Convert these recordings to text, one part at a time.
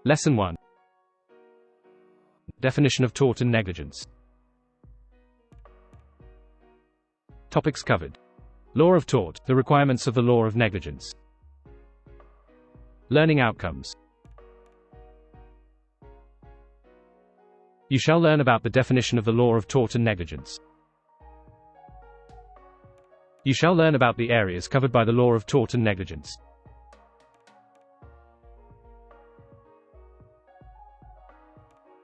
Lesson 1. Definition of tort and negligence. Topics covered. Law of tort, the requirements of the law of negligence. Learning outcomes. You shall learn about the definition of the law of tort and negligence. You shall learn about the areas covered by the law of tort and negligence.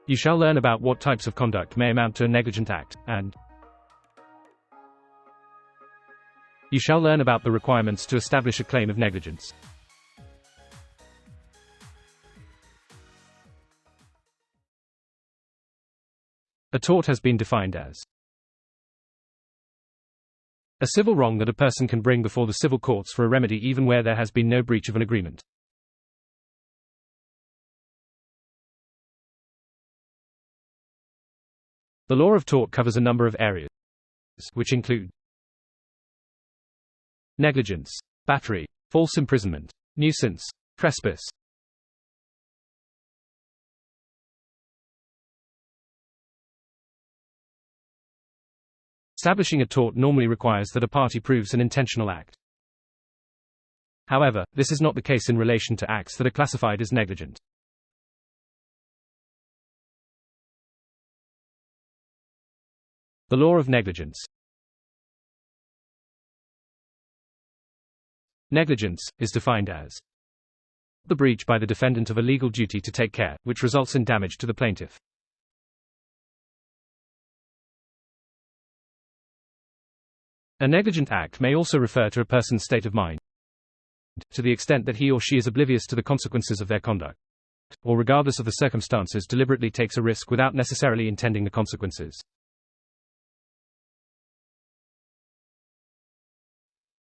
You shall learn about what types of conduct may amount to a negligent act, and you shall learn about the requirements to establish a claim of negligence. A tort has been defined as a civil wrong that a person can bring before the civil courts for a remedy even where there has been no breach of an agreement. The law of tort covers a number of areas, which include negligence, battery, false imprisonment, nuisance, trespass. Establishing a tort normally requires that a party proves an intentional act. However, this is not the case in relation to acts that are classified as negligent. The law of negligence. Negligence is defined as the breach by the defendant of a legal duty to take care, which results in damage to the plaintiff. A negligent act may also refer to a person's state of mind, to the extent that he or she is oblivious to the consequences of their conduct, or regardless of the circumstances deliberately takes a risk without necessarily intending the consequences.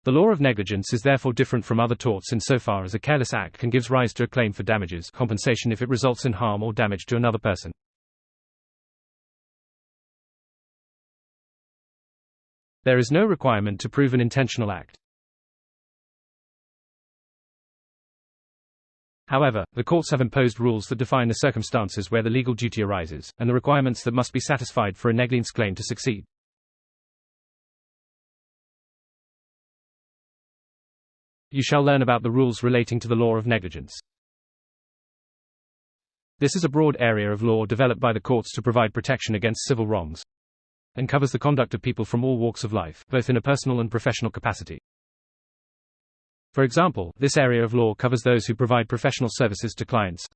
The law of negligence is therefore different from other torts insofar as a careless act can give rise to a claim for damages compensation if it results in harm or damage to another person. There is no requirement to prove an intentional act. However, the courts have imposed rules that define the circumstances where the legal duty arises, and the requirements that must be satisfied for a negligence claim to succeed. You shall learn about the rules relating to the law of negligence. This is a broad area of law developed by the courts to provide protection against civil wrongs, and covers the conduct of people from all walks of life, both in a personal and professional capacity. For example, this area of law covers those who provide professional services to clients,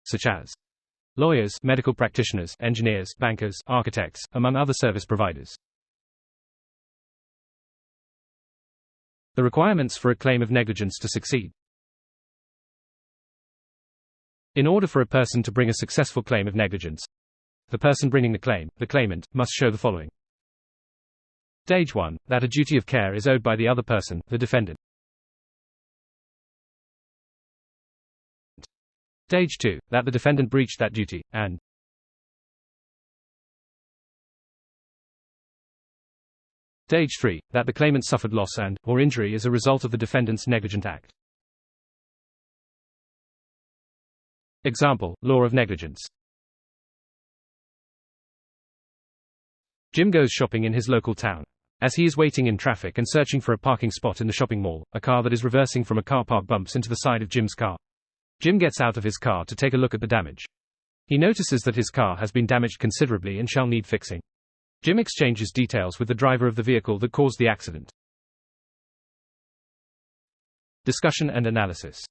such as lawyers, medical practitioners, engineers, bankers, architects, among other service providers. The requirements for a claim of negligence to succeed. In order for a person to bring a successful claim of negligence, the person bringing the claim, the claimant, must show the following. Stage 1, that a duty of care is owed by the other person, the defendant. Stage 2, that the defendant breached that duty, and Stage 3, that the claimant suffered loss and/or injury as a result of the defendant's negligent act. Example, law of negligence. Jim goes shopping in his local town. As he is waiting in traffic and searching for a parking spot in the shopping mall, a car that is reversing from a car park bumps into the side of Jim's car. Jim gets out of his car to take a look at the damage. He notices that his car has been damaged considerably and shall need fixing. Jim exchanges details with the driver of the vehicle that caused the accident. Discussion and analysis.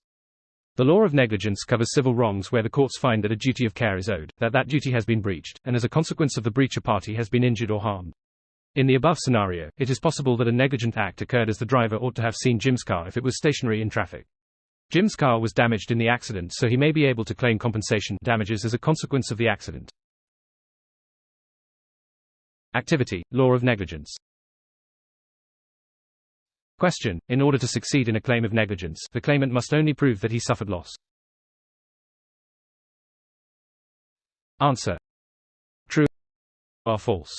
The law of negligence covers civil wrongs where the courts find that a duty of care is owed, that duty has been breached, and as a consequence of the breach a party has been injured or harmed. In the above scenario, it is possible that a negligent act occurred as the driver ought to have seen Jim's car if it was stationary in traffic. Jim's car was damaged in the accident, so he may be able to claim compensation damages as a consequence of the accident. Activity, law of negligence. Question: in order to succeed in a claim of negligence, the claimant must only prove that he suffered loss. Answer: true or false.